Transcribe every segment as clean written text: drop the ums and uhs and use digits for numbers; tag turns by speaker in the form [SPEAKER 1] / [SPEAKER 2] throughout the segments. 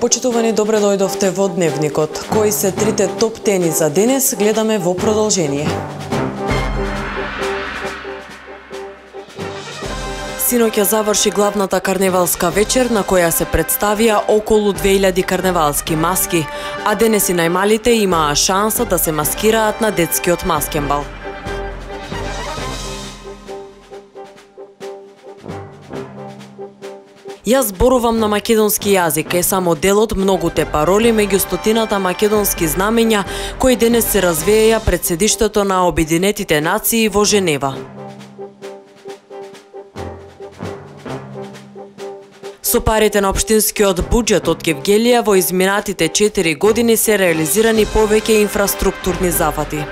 [SPEAKER 1] Почитувани, добре дојдовте во Дневникот. Кои се трите топ теми за денес, гледаме во продолжение. Синоќа заврши главната карневалска вечер на која се представија околу 2000 карневалски маски, а денес и најмалите имаа шанса да се маскираат на детскиот маскенбал. Јас зборувам на македонски јазик е само дел од многуте пароли меѓу стотината македонски знамења кои денес се развеја пред седиштето на Обединетите нации во Женева. Со парите на општинскиот буџет од Гевгелија во изминатите 4 години се реализирани повеќе инфраструктурни зафати.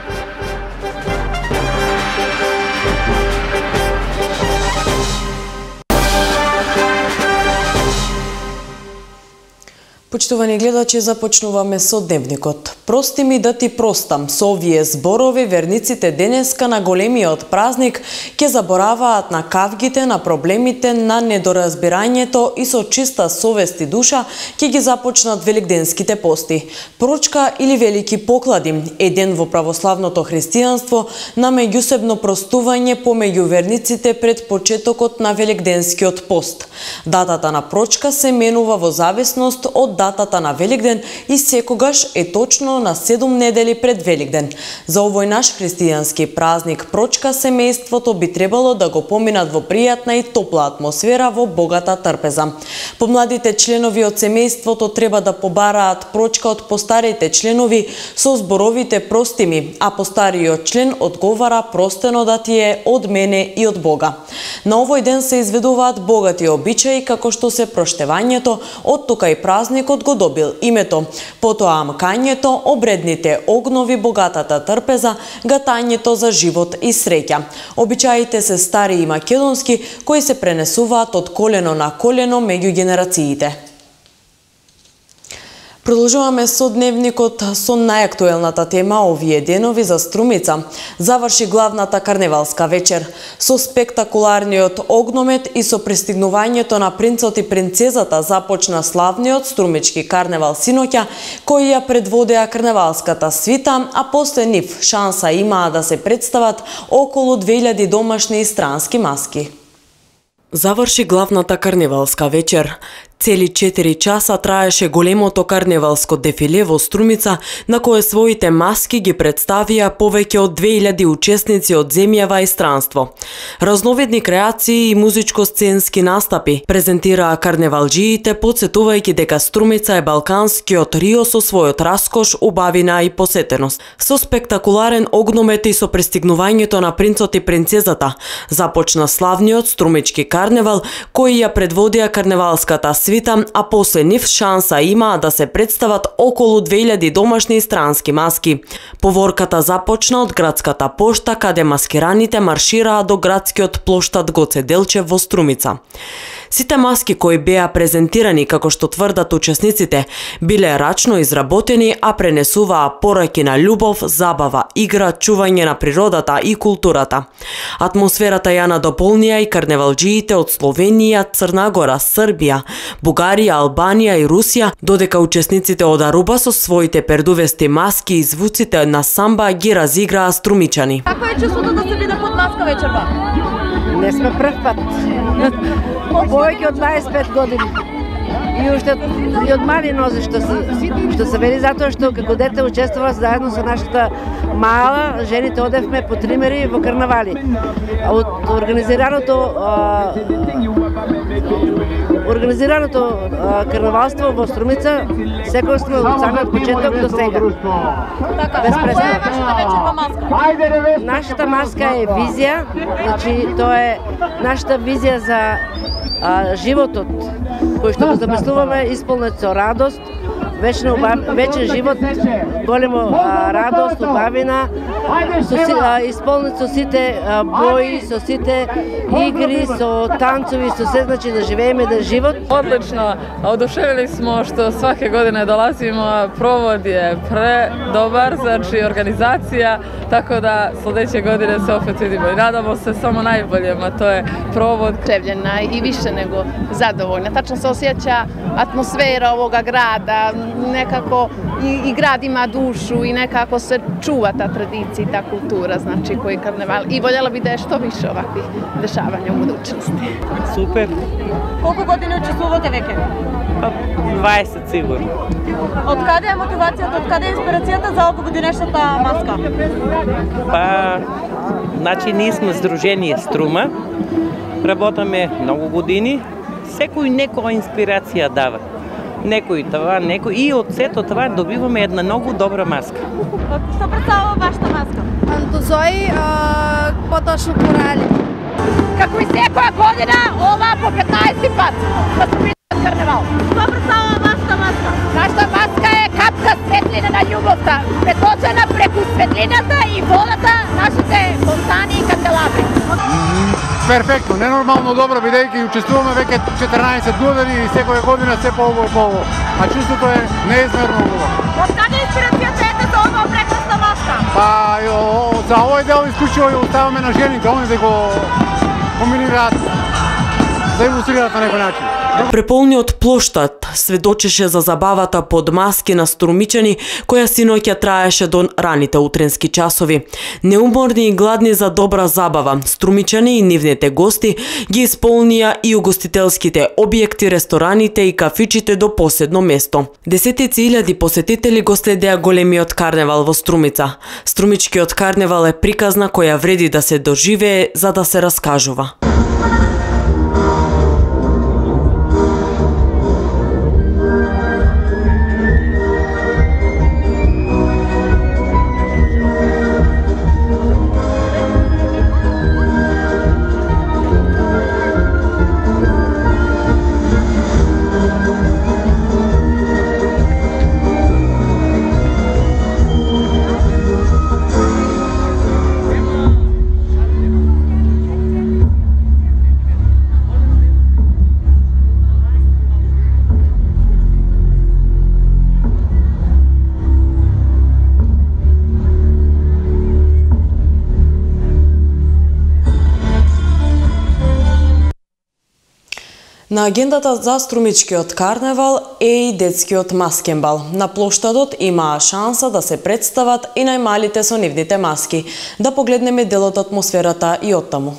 [SPEAKER 1] Почитувани гледачи, започнуваме со Дневникот. Прости ми да ти простам. Со овие зборови верниците денеска на големиот празник ќе забораваат на кавгите, на проблемите, на недоразбирањето и со чиста совест и душа ќе ги започнат великденските пости. Прочка или велики поклади е ден во православното христијанство на меѓусебно простување помеѓу верниците пред почетокот на великденскиот пост. Датата на прочка се менува во зависност од датата на Великден и секогаш е точно на 7 недели пред Великден. За овој наш христијански празник прочка семејството би требало да го поминат во пријатна и топла атмосфера во богата трпеза. Помладите членови од семејството треба да побараат прочка од постарите членови со зборовите прости ми, а постариот член одговара простено да ти е од мене и од Бога. На овој ден се изведуваат богати обичаи како што се проштевањето, од тука и празникот го добил името, потоа амкањето, обредните огнови, богатата трпеза, гатањето за живот и среќа. Обичаите се стари и македонски, кои се пренесуваат од колено на колено меѓу генерациите. Продолжуваме со Дневникот со најактуелната тема овие денови за Струмица. Заврши главната карневалска вечер. Со спектакуларниот огномет и со пристигнувањето на принцот и принцезата започна славниот струмички карневал синоќа, кој ја предводеа карневалската свита, а после нив шанса имаа да се представат околу 2000 домашни и странски маски. Заврши главната карневалска вечер. Цели 4 часа траеше големото карневалско дефиле во Струмица, на кое своите маски ги представија повеќе од 2000 учесници од земјава и странство. Разновидни креации и музичко-сценски настапи презентираа карневалџиите, потсетувајќи дека Струмица е балканскиот Рио со својот раскош, убавина и посетеност. Со спектакуларен огномет и со пристигнувањето на принцот и принцезата започна славниот струмички карневал, кој ја предводија карневалската свита, а после нив шанса имаа да се представат околу 2000 домашни и странски маски. Поворката започна од градската пошта, каде маскираните маршираа до градскиот плоштад Гоце Делчев во Струмица. Сите маски кои беа презентирани, како што тврдат учесниците, биле рачно изработени, а пренесуваа пораки на љубов, забава, игра, чување на природата и културата. Атмосферата ја надополнија и карневалџиите од Словенија, Црна Гора, Србија, Бугарија, Албанија и Русија, додека учесниците од Аруба со своите пердувести маски и звуците на самба ги разиграа струмичани.
[SPEAKER 2] Како е чувството да се биде под маска вечерва?
[SPEAKER 3] Не сме прв пат. Повеќе од 25 години. И уште и од мали нозе што се вели, затоа што како дете учествував заедно со нашата мала, жените одевме по тримери во карнавали. Од организираното карнавалство во Струмица секој сме од самиот почеток до сега. Без престана. Нашата маска е визија, значи тоа е нашата визија за животот, кој што го замислуваме исполнет со радост, вечен живот, големо радост, убавина, исполнет со сите бои, со сите игри, со танцови, со се, значи да живееме да живот.
[SPEAKER 4] Odlično, oduševili smo što svake godine dolazimo, provod je predobar, znači organizacija, tako da sljedeće godine se opet vidimo i nadamo se samo najboljem, a to je provod.
[SPEAKER 5] Oduševljena i više nego zadovoljna. Tačno se osjeća atmosfera ovoga grada, nekako i grad ima dušu i nekako se čuva ta tradicija i ta kultura, znači koji karneval. I voljela bi da je što više ovakvih dešavanja u budućnosti.
[SPEAKER 6] Super.
[SPEAKER 2] Колку години учествувате веќе?
[SPEAKER 6] 20 сигурно.
[SPEAKER 2] Од каде е мотивацијата, од каде е инспирацијата за овогодинешната маска?
[SPEAKER 6] Па, значи ние сме Сдружение Струма, работаме многу години, секој некоја инспирација дава. Некој това, некој и од сето това добиваме една многу добра маска.
[SPEAKER 2] Што представува вашата маска?
[SPEAKER 7] Антозои, поточно корали.
[SPEAKER 5] Како и секоја година, ова по 15 пат да се пријат карневал.
[SPEAKER 2] Што представува вашата маска?
[SPEAKER 5] Нашата маска е капка светлина на љубовта, преточена преку светлината и водата, нашите фонтани и канделабри.
[SPEAKER 8] Перфектно, ненормално добро, бидејќи учествуваме веќе 14 години и секоја година се по-убаво и по-убаво. А чувството е неизмерно убаво.
[SPEAKER 2] Од каде е инспирацијата ете за оваа прекрасна маска?
[SPEAKER 8] Па, за овој дел исклучиво ја оставаме на жените, они да го комбинираат, да илустрираат на некој начин.
[SPEAKER 1] Преполниот плоштад сведочеше за забавата под маски на струмичани, која синоќа траеше до раните утренски часови. Неуморни и гладни за добра забава, струмичани и нивните гости ги исполнија и угостителските објекти, рестораните и кафичите до последно место. Десетици илјади посетители го следеа големиот карневал во Струмица. Струмичкиот карневал е приказна која вреди да се доживее за да се раскажува. На агендата за Струмичкиот карневал е и детскиот маскенбал. На плоштадот имаа шанса да се представат и најмалите со нивните маски. Да погледнеме дел од атмосферата и оттаму.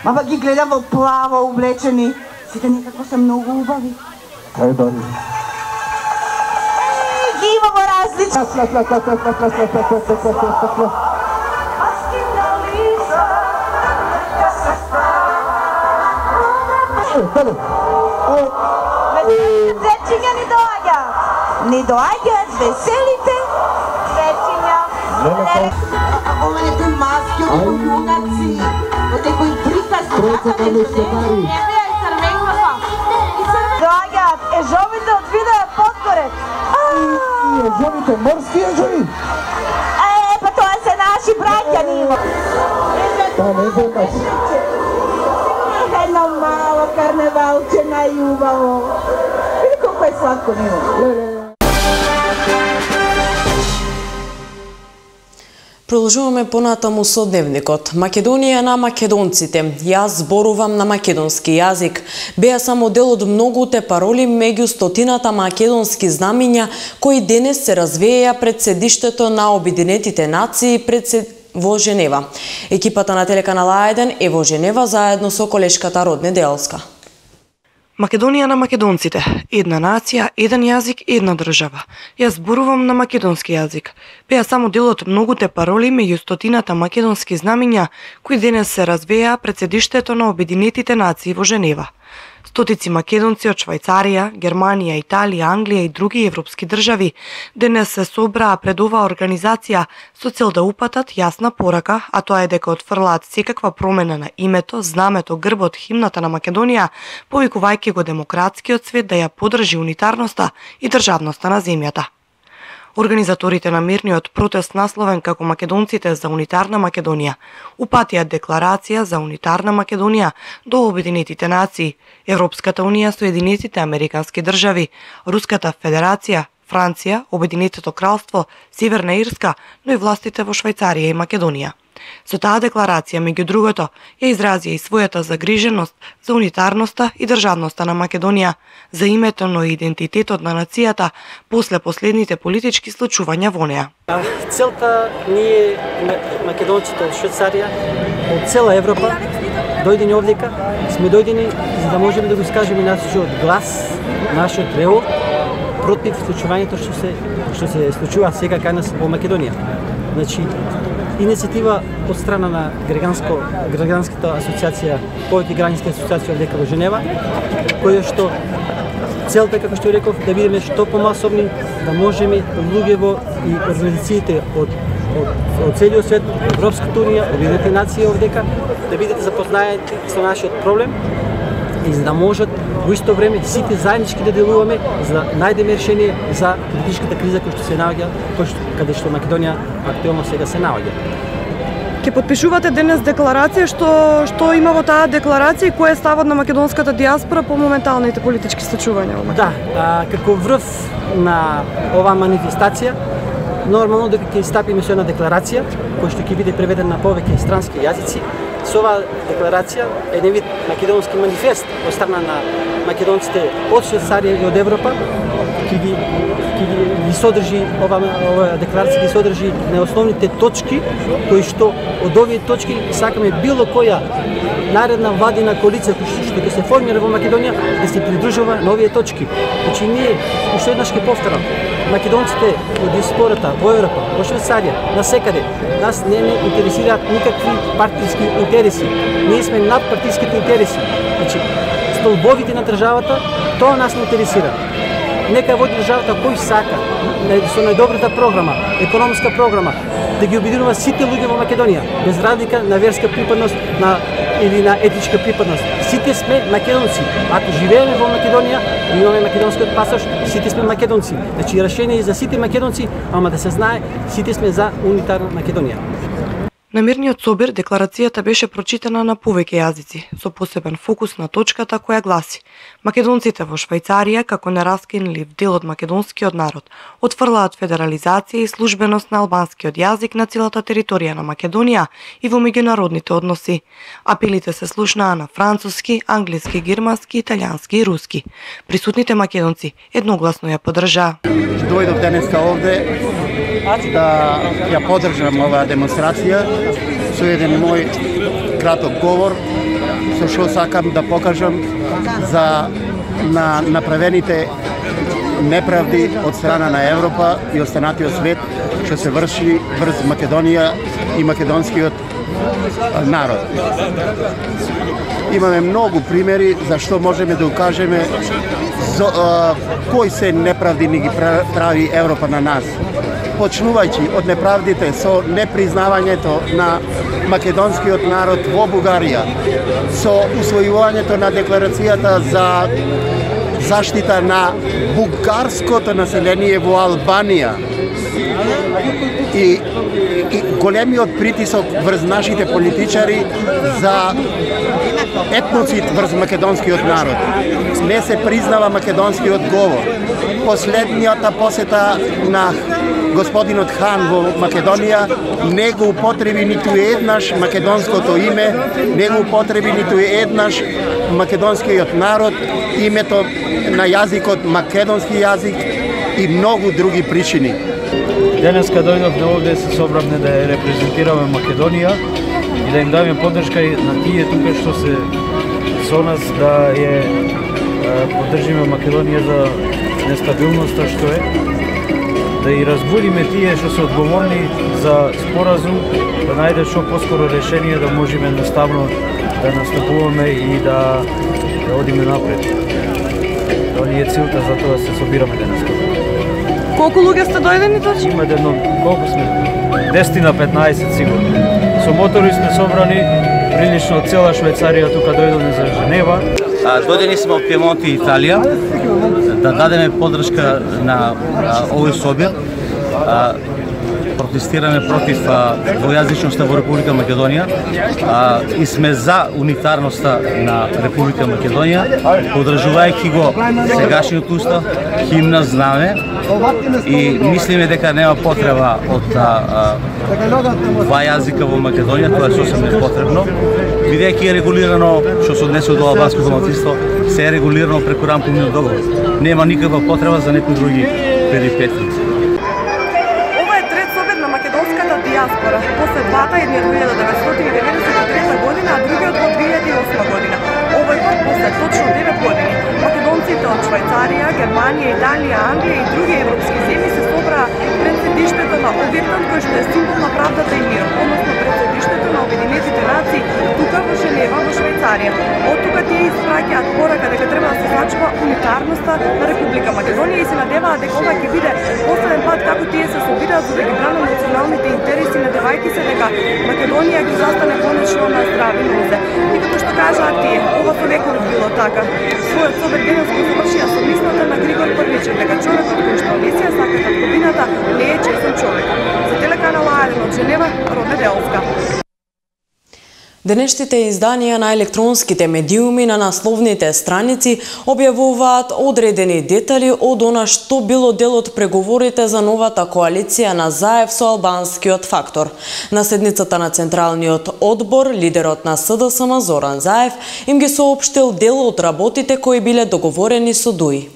[SPEAKER 9] Мама ги гледам во плаво облечени. Сите некако се многу убави.
[SPEAKER 8] Кај дали?
[SPEAKER 9] Ги имамо различни. Зечиња ни доаѓаат. Ни доаѓаат веселите зечиња. Овие маски од јунаци, од некои приказни. Доаѓаат ежовите од видео Подкорет.
[SPEAKER 8] Ежовите, морски ежови?
[SPEAKER 9] Па тоа се наши браќа ниво.
[SPEAKER 8] Па не знаш.
[SPEAKER 9] Едно мало карневалче најубаво. Види колко е сладко ниво.
[SPEAKER 1] Продолжуваме понатаму со дневникот. Македонија на македонците. Јас зборувам на македонски јазик. Беа само дел од многуте пароли меѓу стотината македонски знамиња кои денес се развеја пред седиштето на Обединетите нации во Женева. Екипата на телеканал А1 е во Женева заедно со колешката Родне Делска.
[SPEAKER 10] Македонија на македонците. Една нација, еден јазик, една држава. Јас зборувам на македонски јазик. Беа само дел од многуте пароли меѓу стотината македонски знамиња кои денес се развеја пред седиштето на Обединетите нации во Женева. Стотици македонци од Швајцарија, Германија, Италија, Англија и други европски држави денес се собраа пред оваа организација со цел да упатат јасна порака, а тоа е дека отфрлаат секаква промена на името, знамето, грбот, химната на Македонија, повикувајќи го демократскиот свет да ја подржи унитарноста и државноста на земјата. Организаторите на мирниот протест насловен како Македонците за унитарна Македонија упатија декларација за унитарна Македонија до Обединетите нации, Европската унија, Соединетите американски држави, Руската федерација, Франција, Обединетото кралство, Северна Ирска, но и властите во Швајцарија и Македонија. Со таа декларација, меѓу другото, ја изразија и својата загриженост за унитарноста и државноста на Македонија, за името и идентитетот на нацијата после последните политички случувања во неа.
[SPEAKER 11] Целта ние, македонците од Швајцарија, од цела Европа, дојдени овдека, сме дојдени за да можеме да го искажеме нашиот глас, нашиот реол против случувањето што се случува сега кај нас во Македонија. Значи, иницијатива од страна на граѓанската асоциација, повеќе граѓанска асоциација овдека во Женева, која што целта, како што реков, да бидеме што помасовни, да можеме луѓево и организациите од целиот свет, Европската унија, Обединетите нации овдека, да бидете запознаети со нашиот проблем и за да можат во исто време сите заеднички да делуваме за да најдеме решение за политичката криза која што се наоѓа, каде што Македонија актуелно сега се наоѓа.
[SPEAKER 10] Ке подпишувате денес декларација, што има во таа декларација и кој е ставот на македонската диаспора по моменталните политички случувања во Македонија?
[SPEAKER 11] Да, како врв на оваа манифестација, нормално дека ќе стапиме со една декларација која што ќе биде преведена на повеќе странски јазици. Со оваа декларација е еден вид македонски манифест од страна на македонците од Швајцарија и од Европа, ќе ги содржи ова декларација, ќе содржи најосновните точки кои што од овие точки сакаме било која наредна владина коалиција што ќе се формира во Македонија да се придружува на овие точки. Значи ние уште еднаш ќе повторам, македонците од диаспората во Европа, во Швајцарија, насекаде, нас не ни интересираат никакви партиски интереси. Ние сме над партиските интереси. Значи, столбовите на државата, тоа нас не интересира. Нека води државата кој сака, со најдобрата програма, економска програма, да ги обединува сите луѓе во Македонија, без разлика на верска припадност или на етничка припадност. Сите сме македонци. Ако живееме во Македонија, имаме македонскиот пасош, сите сме македонци. Значи, решение е за сите македонци, ама да се знае, сите сме за унитарна Македонија.
[SPEAKER 10] На мирниот собир декларацијата беше прочитана на повеќе јазици, со посебен фокус на точката која гласи: македонците во Швајцарија, како нераскинлив дел од македонскиот народ, отфрлаат федерализација и службеност на албанскиот јазик на целата територија на Македонија и во меѓународните односи. Апелите се слушнаа на француски, англиски, германски, италијански и руски. Присутните македонци едногласно ја поддржаа.
[SPEAKER 12] Дојдов денеска овде да ја поддржам оваа демонстрација со еден мој краток говор, со што сакам да покажам за направените неправди од страна на Европа и останатиот свет што се врши врз Македонија и македонскиот народ. Имаме многу примери за што можеме да укажеме кои се неправди ни ги прави Европа на нас. Почнувајќи од неправдите со непризнавањето на македонскиот народ во Бугарија, со усвојувањето на декларацијата за заштита на бугарското население во Албанија и големиот притисок врз нашите политичари за етноцид врз македонскиот народ. Не се признава македонскиот говор. Последниот посета на господинот Хан во Македонија не го употреби ниту еднаш македонското име, не го употреби ниту еднаш македонскиот народ, името на јазикот македонски јазик и многу други причини.
[SPEAKER 13] Денеска дојдовме овде се собравме да ја репрезентираме Македонија и да им даме поддршка на тие тука што се со нас да ја поддржиме Македонија за нестабилноста што е, да и разбудиме тие што се одговорни за споразум, да најдат што поскоро решение да можеме едноставно да настапуваме и да одиме напред. Тоа ни е целта, за тоа се собираме денес.
[SPEAKER 2] Колку луѓе сте дојдени точно?
[SPEAKER 13] Има едно, колку сме? 10 на 15 сигурно. Со мотори сме собрани прилично од цела Швајцарија, тука дојдоме за Женева.
[SPEAKER 14] Дојдени сме од Пиемонт и Италија да дадеме поддршка на овој собир. Протестираме против двојазичноста во Република Македонија и сме за унитарноста на Република Македонија, поддржувајќи го сегашниот устав, химна, знаме и мислиме дека нема потреба од два јазика во Македонија, тоа е сосем непотребно, бидејќи е регулирано што се однесе до албанското малцинство, се е регулирано преку рамковниот договор. Нема никаква потреба за некои други перипетии.
[SPEAKER 2] Диаспора. После двата, едниот во 1993 година, а другиот во 2008 година. Овој пат после точно 9 години. Македонците од Швајцарија, Германија, Италија, Англија и други европски земји се собраа пред седиштето на објектот кој што е символ на правдата и мирот, односно пред седиштето на Обединетите нации, тука во Женева, во Швајцарија. Од тука тие испраќаат порака дека треба да се зачува унитарноста на Република Македонија и се надеваат дека ова ќе биде последен пат како тие се собираат за да ги бранат националните интереси, надевајќи се дека Македонија ги застане конечно на здрави нозе. И како што кажаат тие, ова повекови било така. Својот собир денес го завршија со мислата на Григор Првичев дека човекот кој што не си ја сака татковината не е честен човек. За телеканал А1 од Женева, Роде Делска.
[SPEAKER 1] Денешните изданија на електронските медиуми на насловните страници објавуваат одредени детали од она што било дел од преговорите за новата коалиција на ЗАЕВ со албанскиот фактор. На седницата на Централниот одбор, лидерот на СДСМ Зоран Заев им ги соопштил дел од работите кои биле договорени со ДУИ.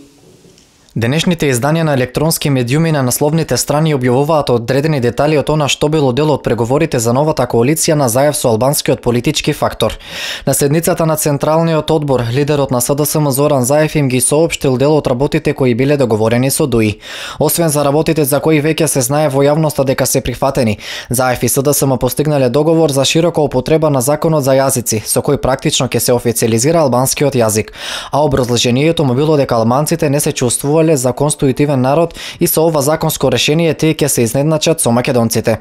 [SPEAKER 15] Денешните изданија на електронски медиуми на насловните страни објавуваат одредени детали од она што било дел од преговорите за новата коалиција на ЗАЕВ со албанскиот политички фактор. На седницата на Централниот одбор, лидерот на СДСМ Зоран Заев им ги соопштил дел од работите кои биле договорени со ДУИ. Освен за работите за кои веќе се знае во јавноста дека се прифатени, ЗАЕВ и СДСМ постигнале договор за широка употреба на законот за јазици, со кој практично ќе се официализира албанскиот јазик, а образложението му било дека албанците не се чувствувале за конституитивен народ и со ова законско решение тие ќе се изненачат со македонците.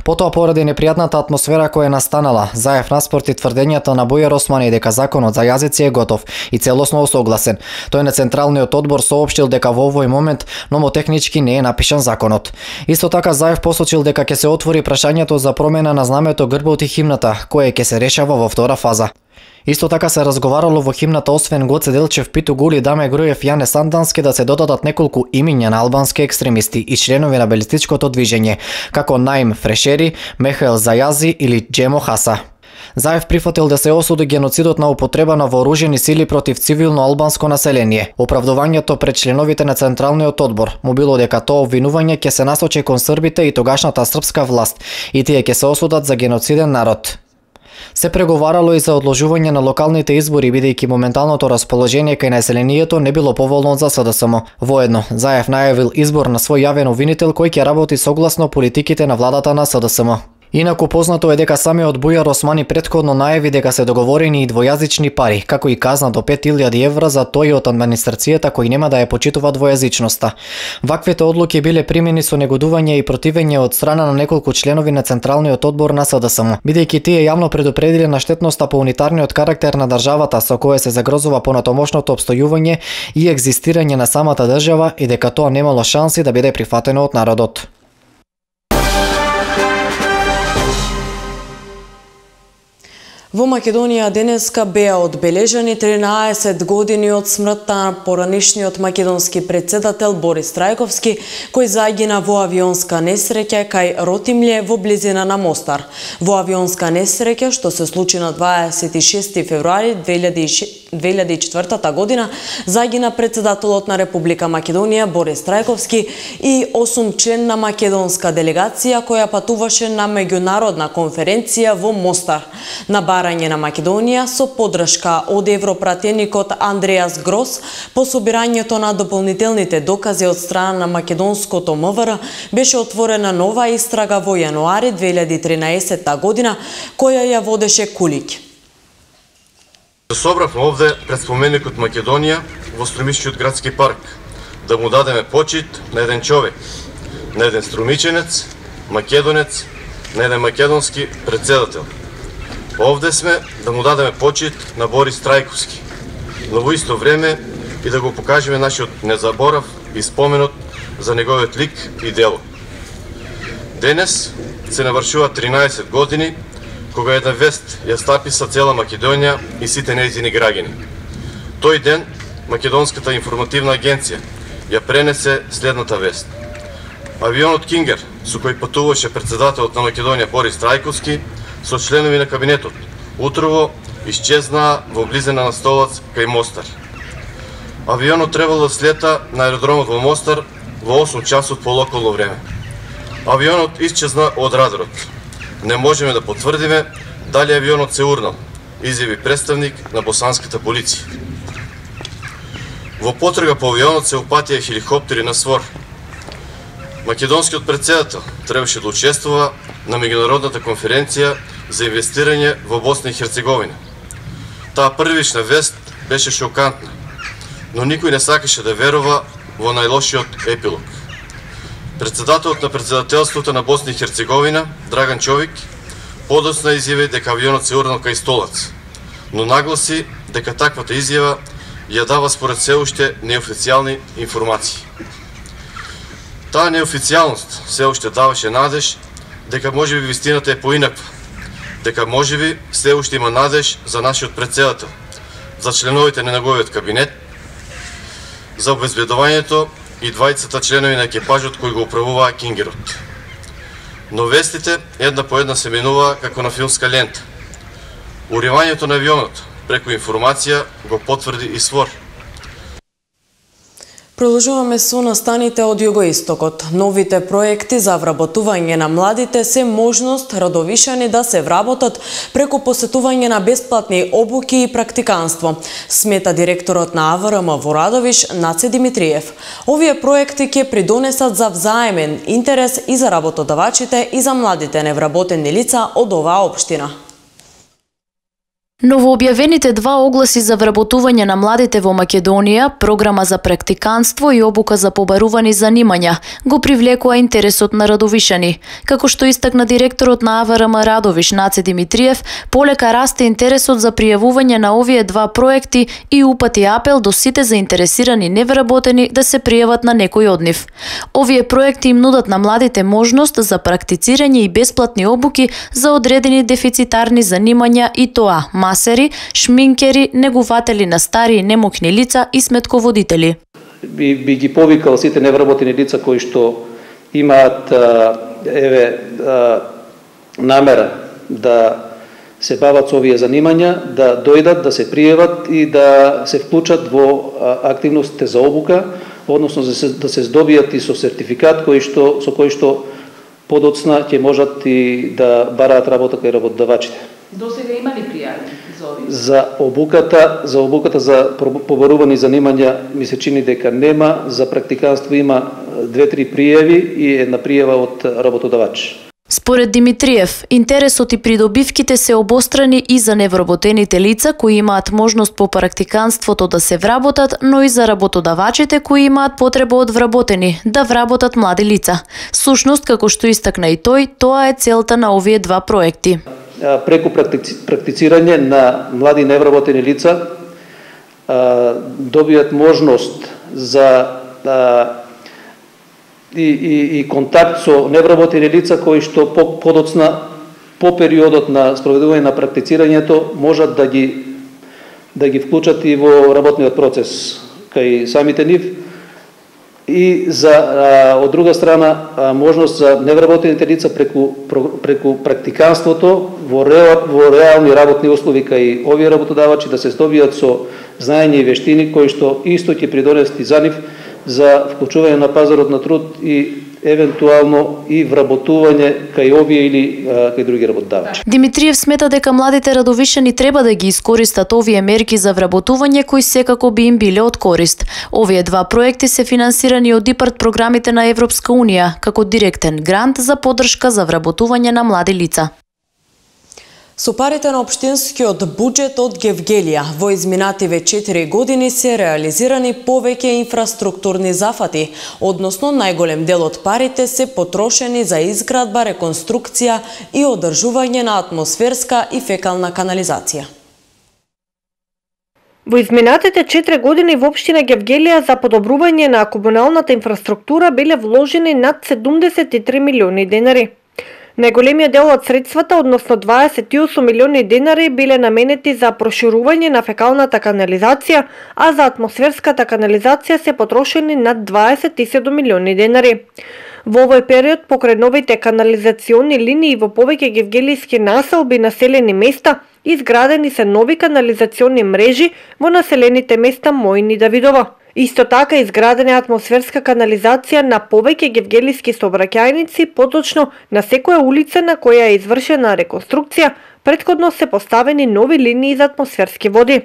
[SPEAKER 15] Потоа поради непријатната атмосфера која е настанала, Заев наспорти тврдењата на Бујар Османи дека законот за јазици е готов и целосно осогласен. Тој на Централниот одбор соопштил дека во овој момент номотехнички не е напишан законот. Исто така Заев посочил дека ќе се отвори прашањето за промена на знамето, грбот и химната, кое ќе се решава во втора фаза. Исто така се разговарало во химната освен Гоце Делчев, Питу Гули, Даме Груев, Јане Сандански да се додадат неколку имиња на албански екстремисти и членови на балистичкото движење, како Наим Фрешери, Мехаел Зајази или Джемо Хаса. Заев прифатил да се осуди геноцидот на употреба на вооружени сили против цивилно албанско население. Оправдувањето пред членовите на Централниот одбор му било дека тоа обвинување ќе се насочи кон србите и тогашната српска власт и тие ќе се осудат за геноциден народ. Се преговарало и за одложување на локалните избори, бидејќи моменталното расположение кај населението не било поволно за СДСМ. Воедно, Заев најавил избор на свој јавен обвинител кој ќе работи согласно политиките на владата на СДСМ. Инаку познато е дека самиот Бујар Османи претходно најави дека се договорени и двојазични пари, како и казна до 5000 евра за тој од администрацијата кој нема да ја почитува двојазичноста. Ваквите одлуки биле примени со негодување и противење од страна на неколку членови на Централниот одбор на СДСМ, бидејќи тие јавно предупредиле на штетноста по унитарниот карактер на државата со која се загрозува понатомошното опстојување и екзистирање на самата држава и дека тоа немало шанси да биде прифатено од народот.
[SPEAKER 1] Во Македонија денеска беа одбележани 13 години од смртта на поранишниот македонски претседател Борис Трајковски, кој загина во авионска несреќа кај Ротимље во близина на Мостар. Во авионска несреќа што се случи на 26 февруари 2004 година загина претседателот на Република Македонија Борис Трајковски и 8 член на македонска делегација која патуваше на меѓународна конференција во Мостар. На барање на Македонија со поддршка од европратеникот Андреас Грос по собирањето на дополнителните докази од страна на македонското МВР беше отворена нова истрага во јануари 2013 година која ја водеше Кулиќ.
[SPEAKER 16] Се собравме овде пред споменикот Македонија во Струмичкиот градски парк да му дадеме почит на еден човек, на еден струмиченец, македонец, на еден македонски председател. Овде сме да му дадеме почит на Борис Трајковски, но во исто време и да го покажеме нашиот незаборав и споменот за неговиот лик и дело. Денес се навршува 13 години кога една вест ја стаписа цела Македонија и сите нејзини граѓани. Тој ден Македонската информативна агенција ја пренесе следната вест. Авионот Кингер, со кој патуваше председателот на Македонија Борис Трајковски со членови на кабинетот, утрово исчезнаа во близина на Столац кај Мостар. Авионот требало да слета на аеродромот во Мостар во 8 часот по локално време. Авионот исчезна од радарот. Не можеме да потврдиме дали авионот се урнал, изјави представник на босанската полиција. Во потрага по авионот се упатија хеликоптери на СВОР. Македонскиот председател требаше да учествува на меѓународната конференција за инвестирање во Босна и Херцеговина. Таа првична вест беше шокантна, но никој не сакаше да верува во најлошиот епилог. Председателот на председателството на Босна и Херцеговина, Драган Човик, подоцна изјави дека авионот се урнал кај Столац, но нагласи дека таквата изјава ја дава според се уште неофицијални информации. Таа неофицијалност се уште даваше надеж дека можеби вистината е поинаква, дека можеби се уште има надеж за нашиот председател, за членовите на неговиот кабинет, за обезбедувањето и двајцата членови на екипажот кои го управуваа Кингерот. Но вестите една по една се минуваа како на филмска лента. Уривањето на авионот преку информација го потврди и СВОР.
[SPEAKER 1] Продолжуваме со настаните од југоистокот. Новите проекти за вработување на младите се можност радовишани да се вработат преку посетување на бесплатни обуки и практиканство, смета директорот на АВРМ во Радовиш Наце Димитриев. Овие проекти ќе придонесат за взаемен интерес и за работодавачите и за младите невработени лица од оваа општина.
[SPEAKER 17] Новообјавените два огласи за вработување на младите во Македонија, програма за практиканство и обука за побарувани занимања, го привлекоа интересот на радовишани. Како што истакна директорот на АВРМ Радовиш Наце Димитриев, полека расте интересот за пријавување на овие два проекти и упати апел до сите заинтересирани невработени да се пријават на некој од нив. Овие проекти им нудат на младите можност за практицирање и бесплатни обуки за одредени дефицитарни занимања и тоа масери, шминкери, негуватели на стари и немокни лица и сметководители.
[SPEAKER 11] Би ги повикал сите невработени лица кои што имаат намера да се бават со овие занимања, да дојдат, да се пријават и да се вклучат во активностите за обука, односно да се здобијат и со сертификат со кој што подоцна ќе можат и да бараат работа кај работодавачите.
[SPEAKER 18] Досега има ли пријави за овие?
[SPEAKER 11] За обуката за побарувани занимања ми се чини дека нема, за практиканство има 2-3 пријави и една пријава од работодавач.
[SPEAKER 17] Според Димитриев, интересот и придобивките се обострани и за невработените лица кои имаат можност по практиканството да се вработат, но и за работодавачите кои имаат потреба од вработени да вработат млади лица. Сушност, како што истакна и тој, тоа е целта на овие два проекти.
[SPEAKER 11] Преку практицирање на млади невработени лица добијат можност за и контакт со невработени лица кои што подоцна по периодот на спроведување на практицирањето можат да ги вклучат и во работниот процес кај самите нив. И од друга страна можност за невработените лица преку практиканството во реални работни услови кај овие работодавачи да се здобијат со знаење и вештини кои што исто ќе придонесат и за нив за вклучување на пазарот на труд и евентуално и вработување кај овие или кај други работодавачи.
[SPEAKER 17] Димитриев смета дека младите радовишани треба да ги искористат овие мерки за вработување кои секако би им биле од корист. Овие два проекти се финансирани од ИПАРД програмите на Европска унија како директен грант за поддршка за вработување на млади лица.
[SPEAKER 1] Со парите на општинскиот буџет од Гевгелија во изминативе 4 години се реализирани повеќе инфраструктурни зафати, односно најголем дел од парите се потрошени за изградба, реконструкција и одржување на атмосферска и фекална канализација.
[SPEAKER 19] Во изминатите 4 години во општина Гевгелија за подобрување на комуналната инфраструктура биле вложени над 73 милиони денари. Најголемиот дел од средствата, односно 28 милиони денари, биле наменети за проширување на фекалната канализација, а за атмосферската канализација се потрошени над 27 милиони денари. Во овој период, покрај новите канализациони линии во повеќе гевгелијски населби населени места, изградени се нови канализационни мрежи во населените места Моин и Давидово. Исто така изградена атмосферска канализација на повеќе гевгелијски сообраќајници, поточно на секоја улица на која е извршена реконструкција, претходно се поставени нови линии за атмосферски води.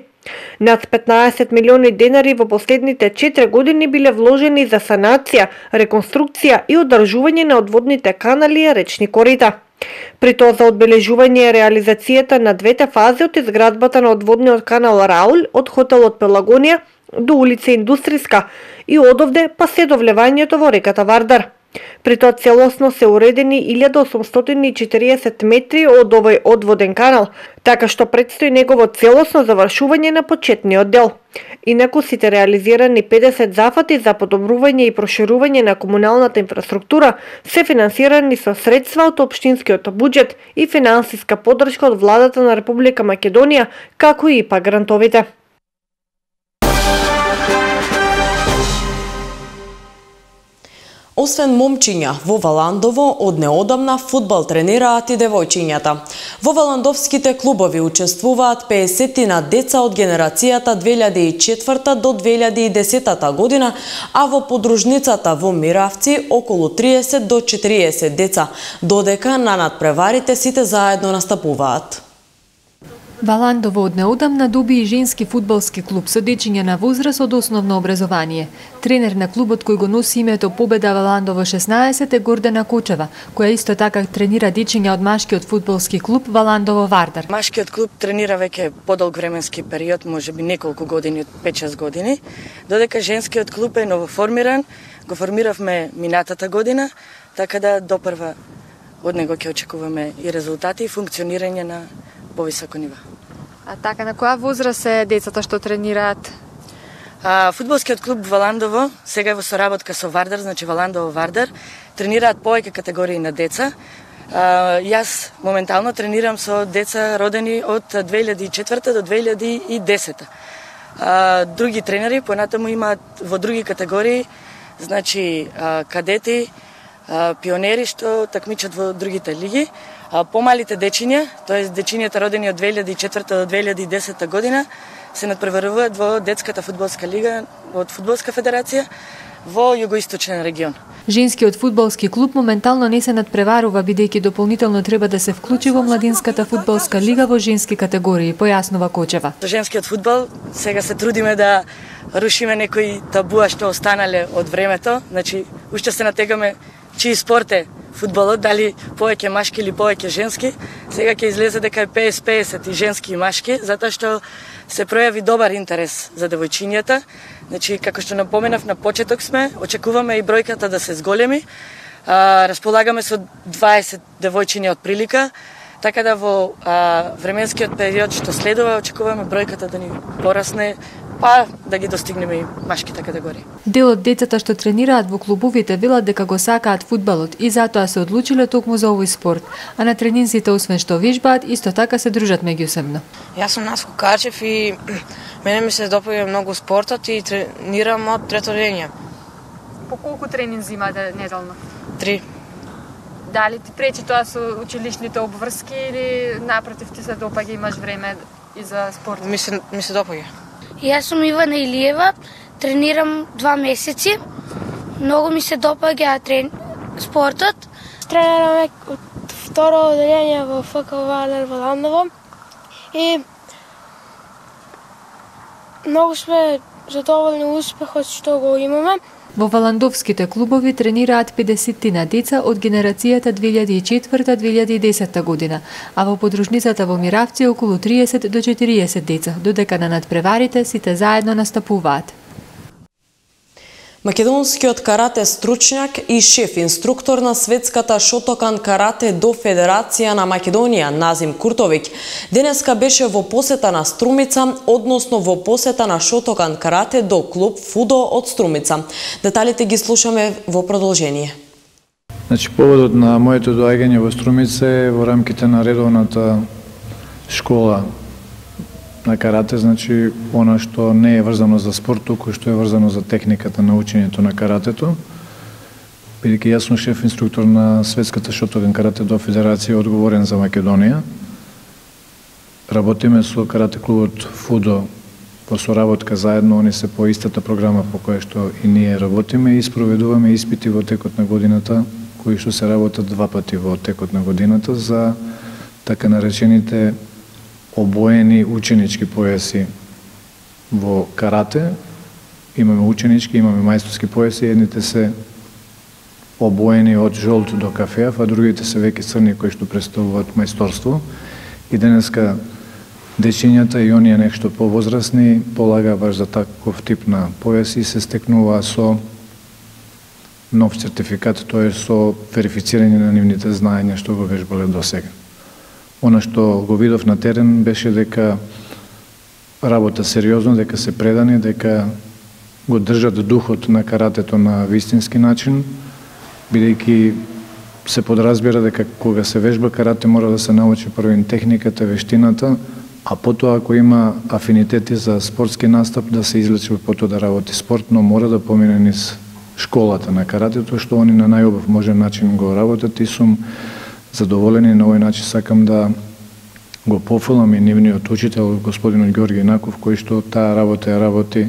[SPEAKER 19] Над 15 милиони денари во последните 4 години биле вложени за санација, реконструкција и одржување на одводните канали и речни корита. При тоа за одбележување реализацијата на двете фази од изградбата на одводниот канал Раул од хотелот Пелагонија до улица Индустријска и одовде па се до влевањето во реката Вардар. При тоа целосно се уредени 1840 метри од овој одводен канал, така што предстои негово целосно завршување на почетниот дел. Инаку сите реализирани 50 зафати за подобрување и проширување на комуналната инфраструктура се финансирани со средства од општинскиот буџет и финансиска поддршка од владата на Република Македонија, како и ИПА грантовите.
[SPEAKER 1] Освен момчиња, во Валандово од неодамна фудбал тренираат и девојчињата. Во валандовските клубови учествуваат 50 деца од генерацијата 2004 до 2010 година, а во подружницата во Миравци околу 30 до 40 деца, додека на надпреварите сите заедно настапуваат.
[SPEAKER 20] Валандово од неодамна доби и женски фудбалски клуб со дечиња на возраст од основно образование. Тренер на клубот кој го носи името Победа Валандово 16 е Гордана Кочева, која исто така тренира дечиња од машкиот фудбалски клуб Валандово Вардар.
[SPEAKER 21] Машкиот клуб тренира веќе подолг временски период, можеби неколку години, 5-6 години, додека женскиот клуб е новоформиран, го формиравме минатата година, така да допрва од него ќе очекуваме и резултати и функционирање на повисоко ниво.
[SPEAKER 20] А така, на која возраст се децата што тренираат?
[SPEAKER 21] Фудбалскиот клуб Валандово, сега во соработка со Вардар, значи Валандово Вардар, тренираат повеќе категории на деца. Јас моментално тренирам со деца родени од 2004 до 2010. Други тренери понатаму имаат во други категории, значи кадети, пионери што такмичат во другите лиги. Помалите дечиња, тоа дечињата родени од 2004 до 2010 година, се надпреваруваат во детската фудбалска лига од Фудбалска федерација во југоисточен регион.
[SPEAKER 20] Женскиот фудбалски клуб моментално не се надпреварува бидејќи дополнително треба да се вклучи во младинската фудбалска лига во женски категории, појаснува Кочева.
[SPEAKER 21] За женскиот фудбал сега се трудиме да рушиме некои табуа што останале од времето, значи уште се натегаме чии спорт е фудбалот, дали повеќе машки или повеќе женски. Сега ќе излезе дека е 50-50 и женски и машки, затоа што се пројави добар интерес за девојчињата. Значи, како што напоменав, на почеток сме, очекуваме и бројката да се зголеми. Располагаме со 20 девојчиња од прилика, така да во временскиот период што следува, очекуваме бројката да ни порасне, па да ги достигнеме и машките категории.
[SPEAKER 20] Дел од децата што тренираат во клубовите велат дека го сакаат фудбалот и затоа се одлучиле токму за овој спорт, а на тренинзите освен што вежбаат, исто така се дружат меѓусебно.
[SPEAKER 22] Јас сум Наско Качев и мене ми се допаѓа многу спортот и тренирам од трето дење.
[SPEAKER 20] По колку тренинзи имате неделно?
[SPEAKER 22] 3.
[SPEAKER 20] Дали ти пречи тоа со училишните обврски или напротив ти се допаѓа, имаш време и за спорт?
[SPEAKER 22] Ми се допаѓа.
[SPEAKER 23] Јас сум Ивана Илиева, тренирам 2 месеци. Многу ми се допаѓа спортот.
[SPEAKER 24] Тренираме од второ оделение во ФК Вардар Валандово и многу сме задоволни успехот што го имаме.
[SPEAKER 20] Во валандовските клубови тренираат 50 деца од генерацијата 2004-2010 година, а во подружницата во Миравци околу 30 до 40 деца, додека на надпреварите сите заедно настапуваат.
[SPEAKER 1] Македонскиот карате стручњак и шеф инструктор на светската Шотокан карате до Федерација на Македонија Назим Куртовиќ денеска беше во посета на Струмица, односно во посета на Шотокан карате до клуб Фудо од Струмица. Деталите ги слушаме во продолжение.
[SPEAKER 3] Поводот на моето доаѓање во Струмица е во рамките на редовната школа на карате, она што не е врзано за спорт, туку што е врзано за техниката на учењето на каратето. Бидејќи јас сум шеф инструктор на светската Шотокан карате до Федерација одговорен за Македонија. Работиме со карате клубот Фудо во соработка заедно, они се по истата програма по која што и ние работиме и спроведуваме испити во текот на годината, кои што се работат 2 пати во текот на годината за така наречените обоени ученички појаси во карате. Имаме ученички, имаме мајсторски појаси, едните се обоени од жолт до кафеав, а другите се веќе црни кои што представуваат мајсторство. И денеска дечињата и оние нешто повозрасни полага баш за таков тип на појаси се стекнува со нов сертификат, тоа е со верифицирање на нивните знаења што го вежбале до сега. Она што го видов на терен беше дека работа сериозно, дека се предани, дека го држат духот на каратето на вистински начин, бидејќи се подразбира дека кога се вежба карате мора да се научи прво техниката, вештината, а потоа ако има афинитети за спортски настап да се излече потоа да работи спорт, но мора да помине низ школата на каратето, што они на најубав можен начин го работат и сум задоволен и на овој начин сакам да го пофалам и нивниот учител, господинот Ѓорги Наков, кој што таа работа ја работи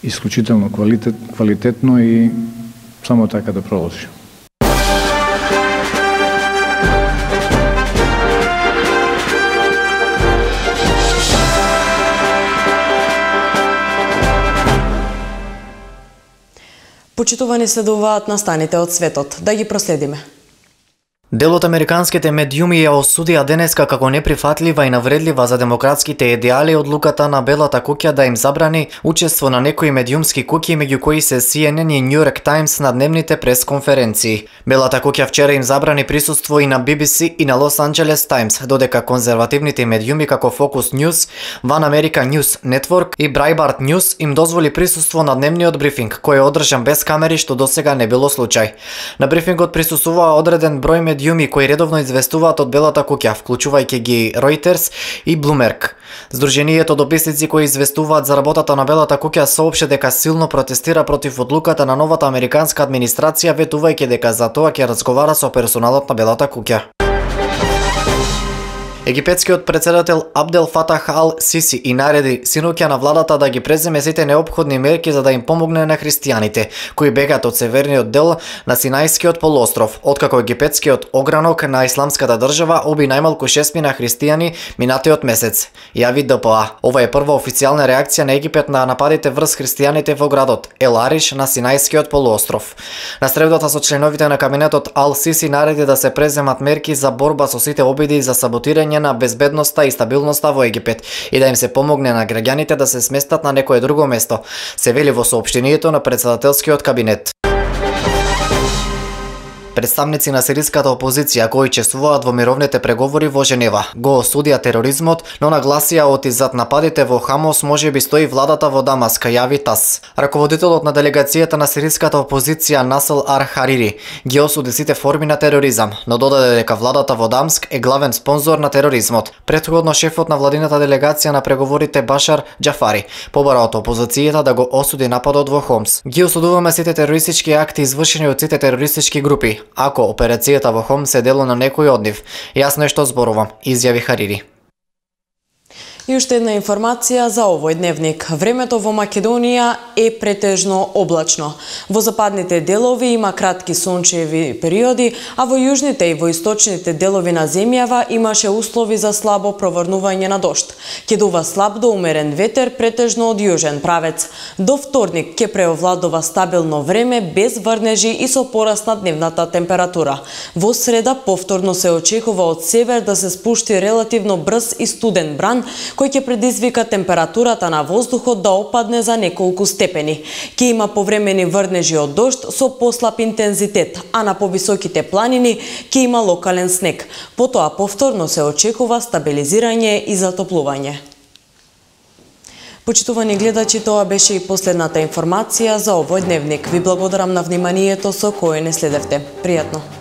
[SPEAKER 3] исклучително квалитетно и само така да продолжи.
[SPEAKER 1] Почитувани следуваат настаните од светот. Да ги проследиме.
[SPEAKER 15] Дел од американските медиуми ја осудија денеска како неприфатлива и навредлива за демократските идеали одлуката на Белата куќа да им забрани учество на некои медиумски куќи, меѓу кои се CNN и New York Times на дневните пресконференции. Белата куќа вчера им забрани присуство и на BBC и на Los Angeles Times, додека конзервативните медиуми како Focus News, One America News Network и Breitbart News им дозволи присуство на дневниот брифинг, кој е одржан без камери, што досега не било случај. На брифингот присуствуваа одреден број медиуми кои редовно известуваат од Белата куќа, вклучувајќи ги Reuters и Bloomberg. Сдруженијето дописници кои известуваат за работата на Белата куќа соопшти дека силно протестира против одлуката на новата американска администрација, ветувајќи дека за тоа ќе разговара со персоналот на Белата куќа. Египетскиот председател Абдел Фатах Ал Сиси и нареди синоќа на владата да ги преземе сите неопходни мерки за да им помогне на христијаните кои бегаат од северниот дел на Синајскиот полуостров, откако египетскиот огранок на исламската држава уби најмалку 6 христијани минатиот месец, јави ДПА. Ова е прва официјална реакција на Египет на нападите врз христијаните во градот Ел Ариш на Синајскиот полуостров. На средата со членовите на кабинетот Ал Сиси нареди да се преземат мерки за борба со сите обиди за саботирање на безбедноста и стабилноста во Египет и да им се помогне на граѓаните да се сместат на некое друго место, се вели во соопштението на председателскиот кабинет. Представници на сириската опозиција кои учествуваат во мировните преговори во Женева го осудија тероризмот, но нагласија оти зад нападите во Хамос можеби стои владата во Дамаск, јави ТАС. Раководителот на делегацијата на сириската опозиција Насл Ар Харири ги осуди сите форми на тероризам, но додаде дека владата во Дамаск е главен спонзор на тероризмот. Претходно шефот на владината делегација на преговорите Башар Џафари побара од опозицијата да го осуди нападот во Хомс. Ги осудуваме сите терористички акти извршени од сите терористички групи. Ако операцијата во Хомс е дело на некој од нив, јасно е што зборувам, изјави Харири.
[SPEAKER 1] И уште една информација за овој дневник. Времето во Македонија е претежно облачно. Во западните делови има кратки сончеви периоди, а во јужните и во источните делови на земјава имаше услови за слабо проврнување на дожд. Ќе дува слаб до умерен ветер претежно од јужен правец. До вторник ќе преовладува стабилно време без врнежи и со пораст на дневната температура. Во среда повторно се очекува од север да се спушти релативно брз и студен бран, кој ќе предизвика температурата на воздухот да опадне за неколку степени. Ќе има повремени врнежи од дожд со послаб интензитет, а на повисоките планини ќе има локален снег. Потоа повторно се очекува стабилизирање и затоплување. Почитувани гледачи, тоа беше и последната информација за овој дневник. Ви благодарам на вниманието со кое не следевте. Пријатно!